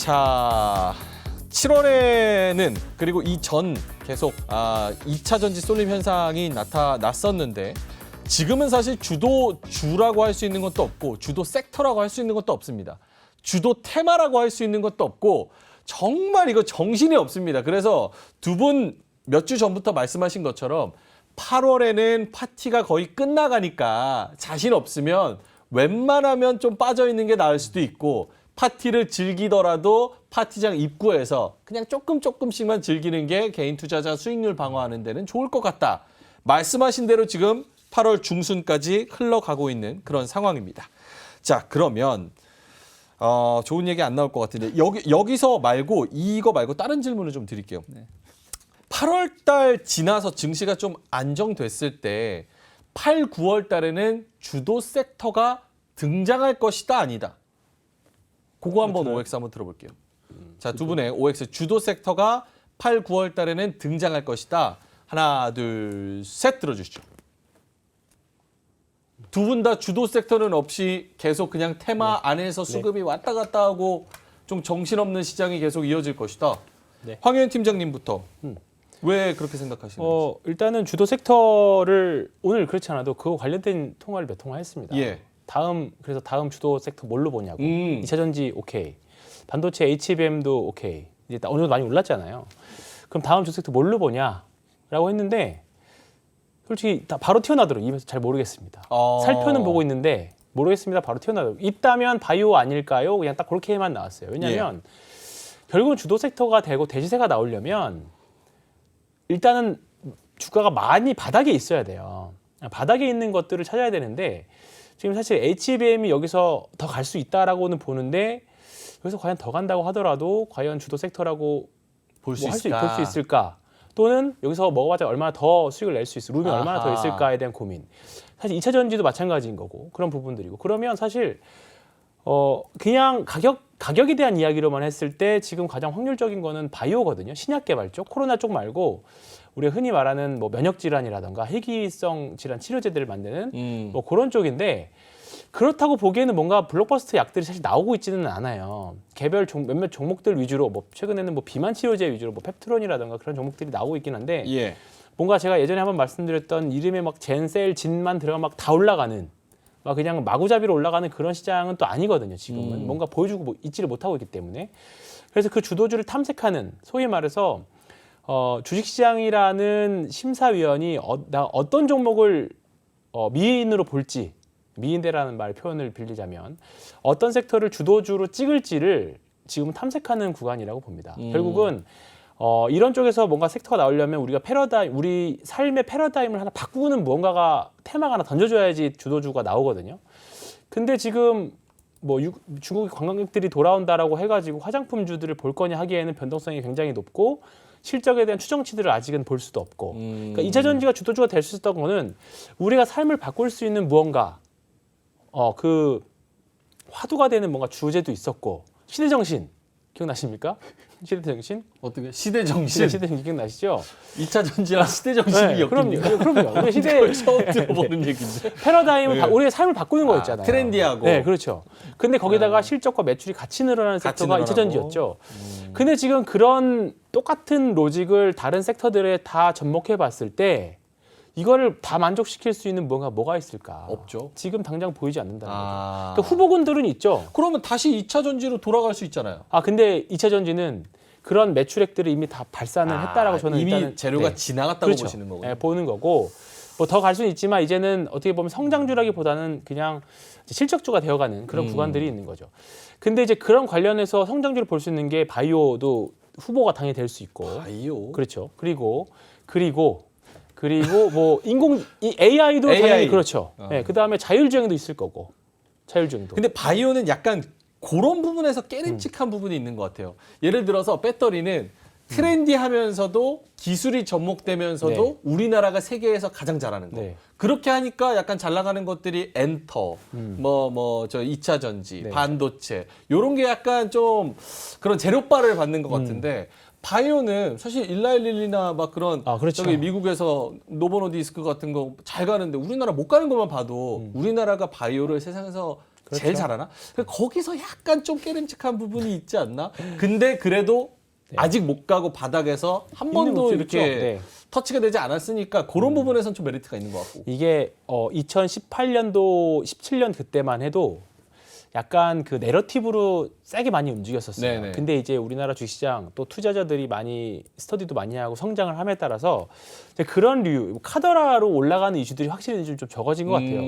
자, 7월에는 그리고 이전 계속 2차 전지 쏠림 현상이 나타났었는데 지금은 사실 주도주라고 할 수 있는 것도 없고 주도 섹터라고 할 수 있는 것도 없습니다. 주도 테마라고 할 수 있는 것도 없고 정말 이거 정신이 없습니다. 그래서 두 분 몇 주 전부터 말씀하신 것처럼 8월에는 파티가 거의 끝나가니까 자신 없으면 웬만하면 좀 빠져있는 게 나을 수도 있고 파티를 즐기더라도 파티장 입구에서 그냥 조금씩만 즐기는 게 개인 투자자 수익률 방어하는 데는 좋을 것 같다. 말씀하신 대로 지금 8월 중순까지 흘러가고 있는 그런 상황입니다. 자, 그러면 좋은 얘기 안 나올 것 같은데 여기서 말고 이거 말고 다른 질문을 좀 드릴게요. 네. 8월 달 지나서 증시가 좀 안정됐을 때 8, 9월 달에는 주도 섹터가 등장할 것이다 아니다. 그거 한번 OX 한번 들어볼게요. 자, 두 분의 OX 주도 섹터가 8, 9월 달에는 등장할 것이다. 하나, 둘, 셋 들어주시죠. 두 분 다 주도 섹터는 없이 계속 그냥 테마 안에서 수급이 왔다 갔다 하고 좀 정신없는 시장이 계속 이어질 것이다. 네. 황현 팀장님부터 왜 그렇게 생각하시는지. 일단은 주도 섹터를 오늘 그렇지 않아도 그거 관련된 통화를 몇 통화 했습니다. 예. 그래서 다음 주도 섹터 뭘로 보냐고. 2차 전지 오케이. 반도체 HBM도 오케이. 이제 어느 정도 많이 올랐잖아요. 그럼 다음 주도 섹터 뭘로 보냐라고 했는데 솔직히 바로 튀어나오더라고요. 입에서 잘 모르겠습니다. 살펴는 보고 있는데 모르겠습니다. 바로 튀어나오더라고요. 있다면 바이오 아닐까요? 그냥 딱 그렇게만 나왔어요. 왜냐하면 결국은 주도 섹터가 되고 대시세가 나오려면 일단은 주가가 많이 바닥에 있어야 돼요. 바닥에 있는 것들을 찾아야 되는데 지금 사실 HBM이 여기서 더 갈 수 있다라고는 보는데 여기서 과연 더 간다고 하더라도 과연 주도 섹터라고 볼 수 있을까? 또는 여기서 먹어봤자 얼마나 더 수익을 낼 수 있을, 룸이 얼마나 더 있을까에 대한 고민. 사실 2차 전지도 마찬가지인 거고 그런 부분들이고 그러면 사실 그냥 가격에 대한 이야기로만 했을 때 지금 가장 확률적인 거는 바이오거든요. 신약 개발 쪽, 코로나 쪽 말고 우리가 흔히 말하는 뭐 면역 질환이라든가 희귀성 질환 치료제들을 만드는 뭐 그런 쪽인데 그렇다고 보기에는 뭔가 블록버스터 약들이 사실 나오고 있지는 않아요. 개별 몇몇 종목들 위주로 뭐 최근에는 뭐 비만 치료제 위주로 뭐 펩트론이라든가 그런 종목들이 나오고 있긴 한데 뭔가 제가 예전에 한번 말씀드렸던 이름에 막 젠셀, 진만 들어가 막 다 올라가는 막 그냥 마구잡이로 올라가는 그런 시장은 또 아니거든요. 지금은 뭔가 보여주고 있지를 못하고 있기 때문에 그래서 그 주도주를 탐색하는 소위 말해서 주식시장이라는 심사위원이 어떤 종목을 미인으로 볼지 미인대라는 말 표현을 빌리자면 어떤 섹터를 주도주로 찍을지를 지금 탐색하는 구간이라고 봅니다. 결국은 이런 쪽에서 뭔가 섹터가 나오려면 우리가 우리 삶의 패러다임을 하나 바꾸는 무언가가 테마가 하나 던져줘야지 주도주가 나오거든요. 근데 지금 뭐 중국 관광객들이 돌아온다라고 해가지고 화장품주들을 볼 거냐 하기에는 변동성이 굉장히 높고 실적에 대한 추정치들을 아직은 볼 수도 없고 그러니까 2차 전지가 주도주가 될 수 있었던 거는 우리가 삶을 바꿀 수 있는 무언가 그 화두가 되는 뭔가 주제도 있었고 시대정신 기억나십니까? 시대정신? 어떻게 시대정신? 시대정신 기억나시죠? 2차 전지랑 시대정신이 엮입니다. 그럼요. 우리 시대 처음 들어보는 얘기인데. 패러다임을 우리의 삶을 바꾸는 거였잖아요. 트렌디하고. 네, 그렇죠. 근데 거기다가 실적과 매출이 같이 늘어나는 섹터가 2차 전지였죠. 근데 지금 그런 똑같은 로직을 다른 섹터들에 다 접목해 봤을 때 이거를 다 만족시킬 수 있는 뭐가 있을까? 없죠. 지금 당장 보이지 않는다는 거죠. 그러니까 후보군들은 있죠. 그러면 다시 2차 전지로 돌아갈 수 있잖아요. 근데 2차 전지는 그런 매출액들을 이미 다 발산을 했다라고 저는 이미 일단은 재료가 지나갔다고 그렇죠. 보시는 거군요. 네, 보는 거고 뭐 더 갈 수는 있지만 이제는 어떻게 보면 성장주라기보다는 그냥 실적주가 되어가는 그런 구간들이 있는 거죠. 근데 이제 그런 관련해서 성장주를 볼 수 있는 게 바이오도 후보가 당연히 될 수 있고. 바이오. 그렇죠. 그리고 뭐 AI도 당연히 그렇죠. 네, 그다음에 자율주행도 있을 거고. 자율주행도. 근데 바이오는 약간 그런 부분에서 깨름칙한 부분이 있는 것 같아요. 예를 들어서 배터리는 트렌디하면서도 기술이 접목되면서도 우리나라가 세계에서 가장 잘하는 거. 그렇게 하니까 약간 잘 나가는 것들이 엔터, 저 2차 전지, 반도체 요런 게 약간 좀 그런 재료바를 받는 것 같은데 바이오는 사실 일라일릴리나 막 그런 그렇죠. 저기 미국에서 노보노디스크 같은 거 잘 가는데 우리나라 못 가는 것만 봐도 우리나라가 바이오를 세상에서 그렇죠. 제일 잘하나? 거기서 약간 좀 깨름직한 부분이 있지 않나? 근데 그래도 아직 못 가고 바닥에서 한 있는 번도 것도 이렇게 있죠. 네. 터치가 되지 않았으니까 그런 부분에선 좀 메리트가 있는 것 같고. 이게 2018년도 17년 그때만 해도 약간 그 내러티브로 세게 많이 움직였었어요. 네네. 근데 이제 우리나라 주식시장 또 투자자들이 많이 스터디도 많이 하고 성장을 함에 따라서 이제 그런 류 카더라로 올라가는 이슈들이 확실히 좀 적어진 것 같아요.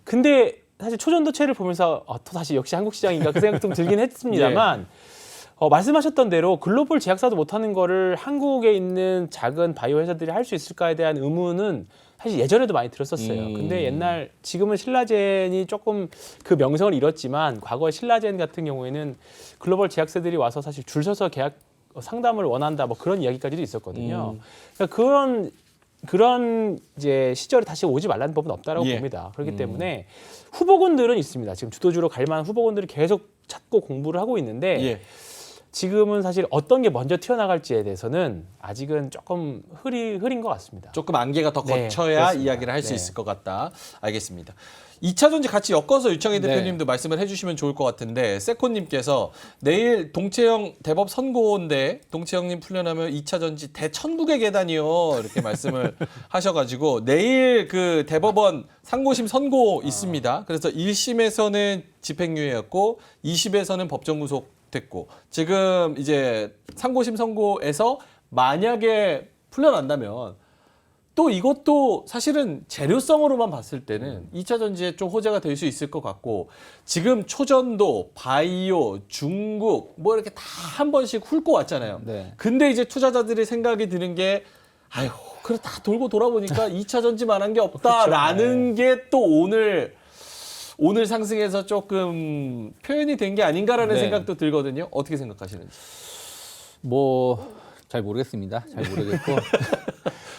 근데 사실 초전도체를 보면서 또 다시 역시 한국 시장인가 그 생각 좀 들긴 했습니다만 말씀하셨던 대로 글로벌 제약사도 못하는 거를 한국에 있는 작은 바이오 회사들이 할 수 있을까에 대한 의문은 사실 예전에도 많이 들었었어요. 근데 지금은 신라젠이 조금 그 명성을 잃었지만 과거에 신라젠 같은 경우에는 글로벌 제약사들이 와서 사실 줄 서서 계약 상담을 원한다 뭐 그런 이야기까지도 있었거든요. 그러니까 그런 이제 시절이 다시 오지 말라는 법은 없다라고 봅니다. 그렇기 때문에 후보군들은 있습니다. 지금 주도주로 갈 만한 후보군들이 계속 찾고 공부를 하고 있는데 지금은 사실 어떤 게 먼저 튀어나갈지에 대해서는 아직은 조금 흐린 것 같습니다. 조금 안개가 더 네, 거쳐야 그렇습니다. 이야기를 할 수 네. 있을 것 같다. 알겠습니다. 2차 전지 같이 엮어서 유창희 네. 대표님도 말씀을 해주시면 좋을 것 같은데 세코님께서 내일 동채형 대법 선고인데 동채형님 풀려나면 2차 전지 대천국의 계단이요 이렇게 말씀을 하셔가지고 내일 그 대법원 상고심 선고 있습니다. 그래서 1심에서는 집행유예였고 2심에서는 법정 구속됐고 지금 이제 상고심 선고에서 만약에 풀려난다면 또 이것도 사실은 재료성으로만 봤을 때는 2차 전지에 좀 호재가 될 수 있을 것 같고 지금 초전도, 바이오, 중국 뭐 이렇게 다 한 번씩 훑고 왔잖아요. 네. 근데 이제 투자자들이 생각이 드는 게 아유 그래 다 돌고 돌아보니까 2차 전지만한 게 없다라는 게 또 오늘 상승에서 조금 표현이 된 게 아닌가라는 네. 생각도 들거든요. 어떻게 생각하시는지. 뭐 잘 모르겠습니다. 잘 모르겠고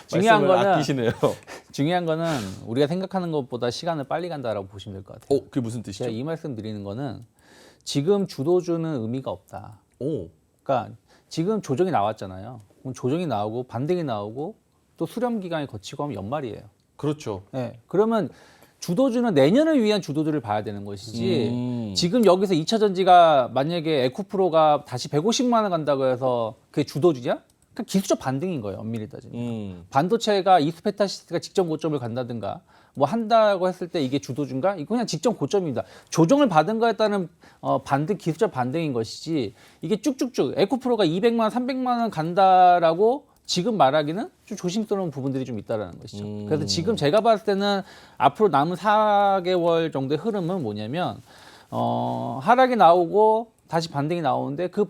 중요한 말씀을 거는 아끼시네요. 중요한 거는 우리가 생각하는 것보다 시간을 빨리 간다라고 보시면 될 것 같아요. 그게 무슨 뜻이죠? 제가 이 말씀 드리는 거는 지금 주도주는 의미가 없다. 그러니까 지금 조정이 나왔잖아요. 그럼 조정이 나오고 반등이 나오고 또 수렴 기간이 거치고 하면 연말이에요. 그렇죠. 네. 그러면 주도주는 내년을 위한 주도주를 봐야 되는 것이지 지금 여기서 2차 전지가 만약에 에코프로가 다시 150만 원 간다고 해서 그게 주도주냐? 그 기술적 반등인 거예요. 엄밀히 따지면. 반도체가 이스페타시스가 직전 고점을 간다든가 뭐 한다고 했을 때 이게 주도주인가? 이거 그냥 직전 고점입니다. 조정을 받은 거에 따른 반등, 기술적 반등인 것이지 이게 쭉쭉쭉 에코프로가 200만 원, 300만 원 간다라고 지금 말하기는 좀 조심스러운 부분들이 좀 있다라는 것이죠. 그래서 지금 제가 봤을 때는 앞으로 남은 4개월 정도의 흐름은 뭐냐면 하락이 나오고 다시 반등이 나오는데 그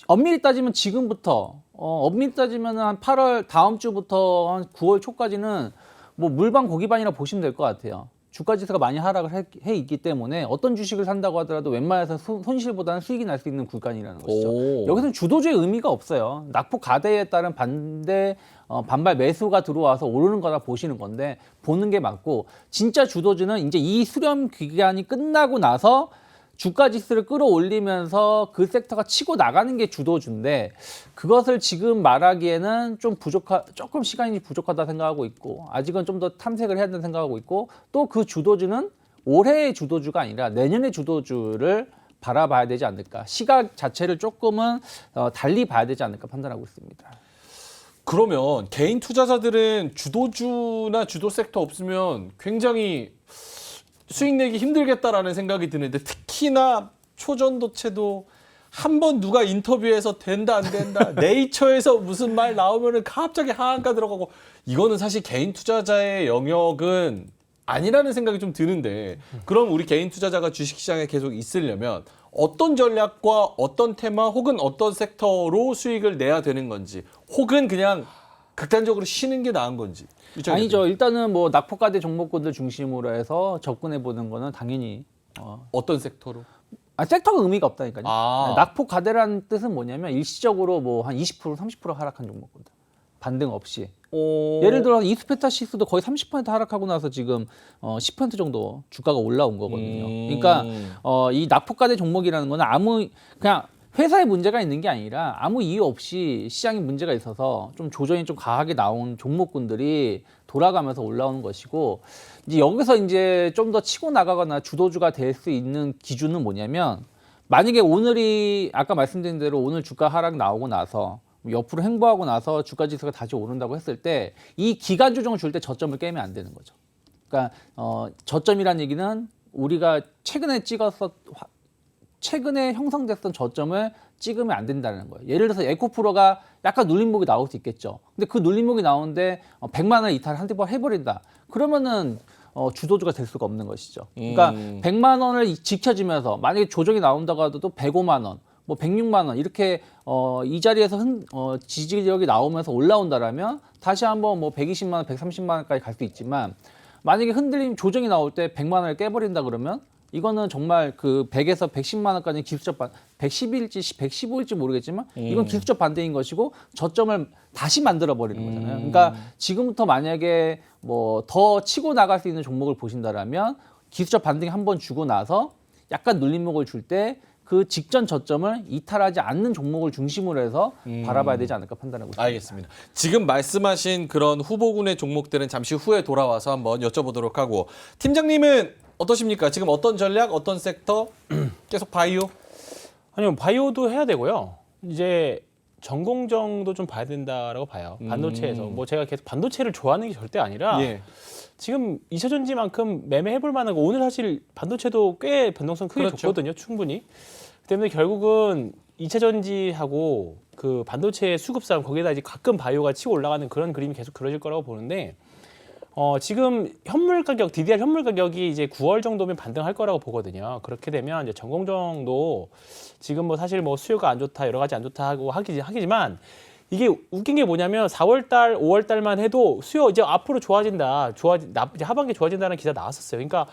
엄밀히 따지면 지금부터 엄밀히 따지면 한 8월 다음 주부터 한 9월 초까지는 뭐 물반 고기반이라 보시면 될 것 같아요. 주가 지수가 많이 하락을 해 있기 때문에 어떤 주식을 산다고 하더라도 웬만해서 손실보다는 수익이 날 수 있는 구간이라는 것이죠. 여기서는 주도주의 의미가 없어요. 낙폭 가대에 따른 반발 매수가 들어와서 오르는 거다 보시는 건데 보는 게 맞고 진짜 주도주는 이제 이 수렴 기간이 끝나고 나서 주가 지수를 끌어올리면서 그 섹터가 치고 나가는 게 주도주인데 그것을 지금 말하기에는 조금 시간이 부족하다 생각하고 있고 아직은 좀 더 탐색을 해야 된다 생각하고 있고 또 그 주도주는 올해의 주도주가 아니라 내년의 주도주를 바라봐야 되지 않을까. 시각 자체를 조금은 달리 봐야 되지 않을까 판단하고 있습니다. 그러면 개인 투자자들은 주도주나 주도 섹터 없으면 굉장히 수익 내기 힘들겠다라는 생각이 드는데 특히나 초전도체도 한번 누가 인터뷰에서 된다 안 된다 네이처에서 무슨 말 나오면은 갑자기 하한가 들어가고 이거는 사실 개인 투자자의 영역은 아니라는 생각이 좀 드는데 그럼 우리 개인 투자자가 주식시장에 계속 있으려면 어떤 전략과 어떤 테마 혹은 어떤 섹터로 수익을 내야 되는 건지 혹은 그냥 극단적으로 쉬는 게 나은 건지. 아니죠. 일단은 뭐 낙폭가대 종목군들 중심으로 해서 접근해 보는 거는 당연히 어떤 sek터로? 섹터가 의미가 없다니까요. 아. 낙폭가대라는 뜻은 뭐냐면 일시적으로 뭐 한 20% 30% 하락한 종목군들 반등 없이. 예를 들어 이스페타시스도 거의 30% 하락하고 나서 지금 10% 정도 주가가 올라온 거거든요. 그러니까 이 낙폭가대 종목이라는 거는 그냥 회사에 문제가 있는 게 아니라 아무 이유 없이 시장에 문제가 있어서 좀 조정이 좀 강하게 나온 종목군들이 돌아가면서 올라오는 것이고 이제 여기서 이제 좀 더 치고 나가거나 주도주가 될 수 있는 기준은 뭐냐면 만약에 오늘이 아까 말씀드린 대로 오늘 주가 하락 나오고 나서 옆으로 횡보하고 나서 주가 지수가 다시 오른다고 했을 때 이 기간 조정을 줄 때 저점을 깨면 안 되는 거죠. 그러니까 저점이란 얘기는 우리가 최근에 형성됐던 저점을 찍으면 안 된다는 거예요. 예를 들어서 에코프로가 약간 눌림목이 나올 수 있겠죠. 근데 그 눌림목이 나오는데 100만 원 이탈 한두 번 해버린다. 그러면은 주도주가 될 수가 없는 것이죠. 그러니까 100만 원을 지켜주면서 만약에 조정이 나온다고 하더라도 105만 원, 뭐 106만 원 이렇게 이 자리에서 지지력이 나오면서 올라온다라면 다시 한번 뭐 120만 원, 130만 원까지 갈 수 있지만 만약에 흔들림 조정이 나올 때 100만 원을 깨버린다 그러면 이거는 정말 그 100에서 110만 원까지 기술적 110일지 115일지 모르겠지만 이건 기술적 반대인 것이고 저점을 다시 만들어 버리는 거잖아요. 그러니까 지금부터 만약에 뭐 더 치고 나갈 수 있는 종목을 보신다라면 기술적 반등이 한번 주고 나서 약간 눌림목을 줄 때 그 직전 저점을 이탈하지 않는 종목을 중심으로 해서 바라봐야 되지 않을까 판단하고 있습니다. 알겠습니다. 지금 말씀하신 그런 후보군의 종목들은 잠시 후에 돌아와서 한번 여쭤보도록 하고 팀장님은 어떠십니까? 지금 어떤 전략, 어떤 섹터? 계속 바이오? 아니요, 바이오도 해야 되고요. 이제 전공정도 좀 봐야 된다라고 봐요. 반도체에서. 뭐 제가 계속 반도체를 좋아하는 게 절대 아니라 예. 지금 2차전지만큼 매매해볼 만한 거 오늘 사실 반도체도 꽤 변동성 크게 그렇죠. 줬거든요. 충분히. 그 때문에 결국은 2차전지하고 그 반도체 수급상 거기에다 이제 가끔 바이오가 치고 올라가는 그런 그림이 계속 그려질 거라고 보는데 지금 현물 가격, DDR 현물 가격이 이제 9월 정도면 반등할 거라고 보거든요. 그렇게 되면 이제 전공정도 지금 뭐 사실 뭐 수요가 안 좋다, 여러 가지 안 좋다 하고 하기지만 이게 웃긴 게 뭐냐면 4월 달, 5월 달만 해도 수요 이제 앞으로 좋아진다, 이제 하반기 좋아진다는 기사 나왔었어요. 그러니까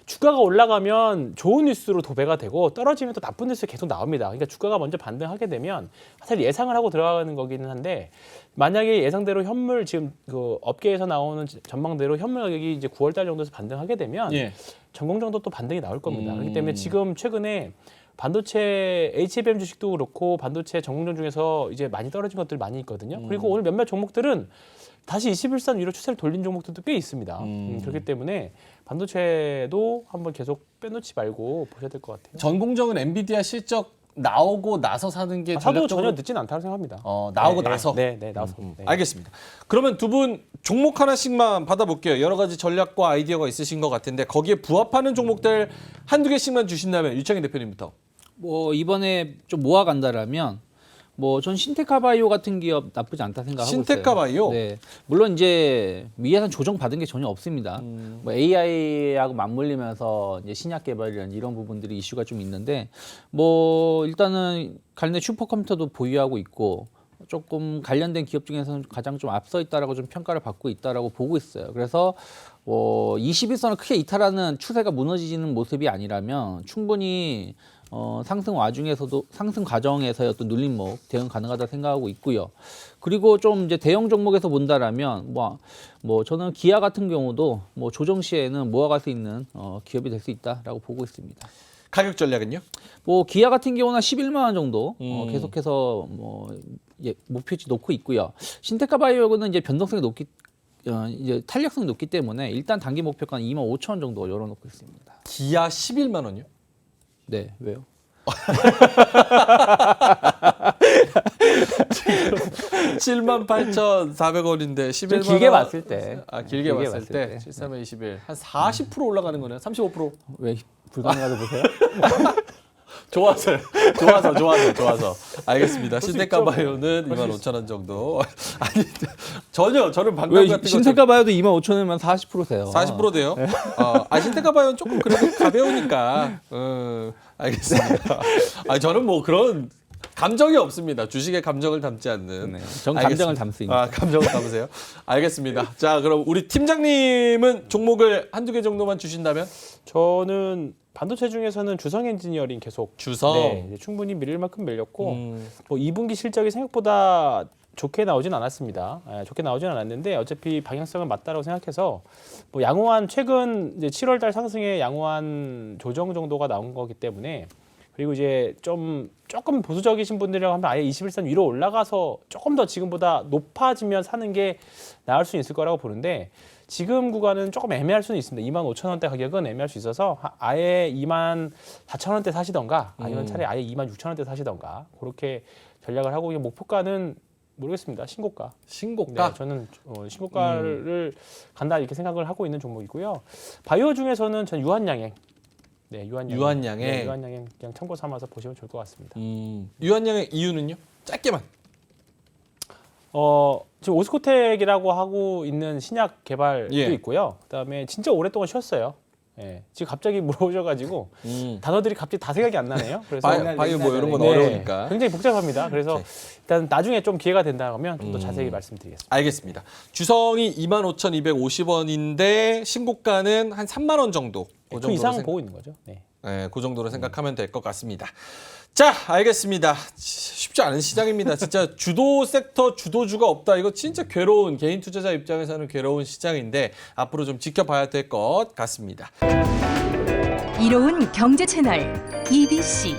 주가가 올라가면 좋은 뉴스로 도배가 되고 떨어지면 또 나쁜 뉴스 계속 나옵니다. 그러니까 주가가 먼저 반등하게 되면 사실 예상을 하고 들어가는 거기는 한데 만약에 예상대로 현물 지금 그 업계에서 나오는 전망대로 현물 가격이 이제 9월 달 정도에서 반등하게 되면 예. 전공정도 또 반등이 나올 겁니다. 그렇기 때문에 지금 최근에 반도체 HBM 주식도 그렇고 반도체 전공정 중에서 이제 많이 떨어진 것들 많이 있거든요. 그리고 오늘 몇몇 종목들은 다시 21선 위로 추세를 돌린 종목들도 꽤 있습니다. 그렇기 때문에 반도체도 한번 계속 빼놓지 말고 보셔야 될 것 같아요. 전공정은 엔비디아 실적 나오고 나서 사는 게 사도 전략적으로 전혀 늦진 않다고 생각합니다. 나오고 네, 나서. 네, 나와서. 네. 알겠습니다. 그러면 두 분 종목 하나씩만 받아볼게요. 여러 가지 전략과 아이디어가 있으신 것 같은데 거기에 부합하는 종목들 한두 개씩만 주신다면 유창희 대표님부터. 뭐 이번에 좀 모아간다라면 뭐 전 신테카바이오 같은 기업 나쁘지 않다 생각하고 있어요. 신테카바이오? 네. 물론 이제 위에서 조정 받은 게 전혀 없습니다. 뭐 AI하고 맞물리면서 이제 신약 개발이라는 이런 부분들이 이슈가 좀 있는데 뭐 일단은 관련 슈퍼컴퓨터도 보유하고 있고 조금 관련된 기업 중에서는 가장 좀 앞서 있다라고 좀 평가를 받고 있다라고 보고 있어요. 그래서 21선을 크게 이탈하는 추세가 무너지는 모습이 아니라면 충분히 상승 와중에서도 상승 과정에서의 어떤 눌림목 대응 가능하다 생각하고 있고요. 그리고 좀 이제 대형 종목에서 본다라면 뭐 저는 기아 같은 경우도 뭐 조정 시에는 모아갈 수 있는 기업이 될 수 있다라고 보고 있습니다. 가격 전략은요? 뭐 기아 같은 경우는 11만 원 정도 계속해서 목표치 놓고 있고요. 신테카바이오는 이제 변동성이 이제 탄력성이 높기 때문에 일단 단기 목표가 2만 5천 원 정도 열어놓고 있습니다. 기아 11만 원이요? 네, 왜요? 78,400원인데 11만 원. 길게 봤을 때. 길게 봤을 때 73에 21. 한 40% 올라가는 거네요. 35%. 왜 불가능하다 보세요? 좋아서. 알겠습니다. 신테카바이오는 25,000원 정도. 아니 전혀 저는 방금 왜 같은 거 신테카바이오도 2만 5천 원이면 40%세요. 40% 돼요? 신테카바이오는 조금 그래도 가벼우니까. 알겠습니다. 저는 뭐 그런 감정이 없습니다. 주식에 감정을 담지 않는. 네, 전 감정을 담습니다. 감정을 담으세요? 알겠습니다. 자, 그럼 우리 팀장님은 종목을 한두 개 정도만 주신다면? 저는 반도체 중에서는 주성 엔지니어링 계속 주성? 네, 이제 충분히 밀릴 만큼 밀렸고 뭐 2분기 실적이 생각보다 좋게 나오진 않았습니다. 좋게 나오진 않았는데 어차피 방향성은 맞다라고 생각해서 뭐 양호한 최근 이제 7월달 상승의 양호한 조정 정도가 나온 거기 때문에 그리고 이제 조금 보수적이신 분들이라고 하면 아예 21선 위로 올라가서 조금 더 지금보다 높아지면 사는 게 나을 수 있을 거라고 보는데 지금 구간은 조금 애매할 수는 있습니다. 25,000원대 가격은 애매할 수 있어서 아예 24,000원대 사시던가 아니면 차라리 아예 26,000원대 사시던가 그렇게 전략을 하고 목표가는 모르겠습니다. 신고가. 신고가? 네, 저는 신고가를 간다 이렇게 생각을 하고 있는 종목이고요. 바이오 중에서는 전 유한양행. 네, 유한양행. 유한양행. 네, 유한양행 그냥 참고 삼아서 보시면 좋을 것 같습니다. 유한양의 이유는요? 짧게만. 지금 오스코텍이라고 하고 있는 신약 개발도 예. 있고요. 그다음에 진짜 오랫동안 쉬었어요. 예. 지금 갑자기 물어보셔가지고 단어들이 갑자기 다 생각이 안 나네요. 그래서 바이오 뭐 이런 건 네, 어려우니까. 굉장히 복잡합니다. 그래서 네. 일단 나중에 좀 기회가 된다면 좀 더 자세히 말씀드리겠습니다. 알겠습니다. 주성이 25,250원인데 신고가는 한 3만 원 정도. 그 이상 보고 있는 거죠. 네. 네, 그 정도로 생각하면 될 것 같습니다. 자, 알겠습니다. 쉽지 않은 시장입니다. 진짜 주도 섹터, 주도주가 없다. 이거 진짜 괴로운, 개인 투자자 입장에서는 괴로운 시장인데 앞으로 좀 지켜봐야 될 것 같습니다. 이로운 경제 채널 EBC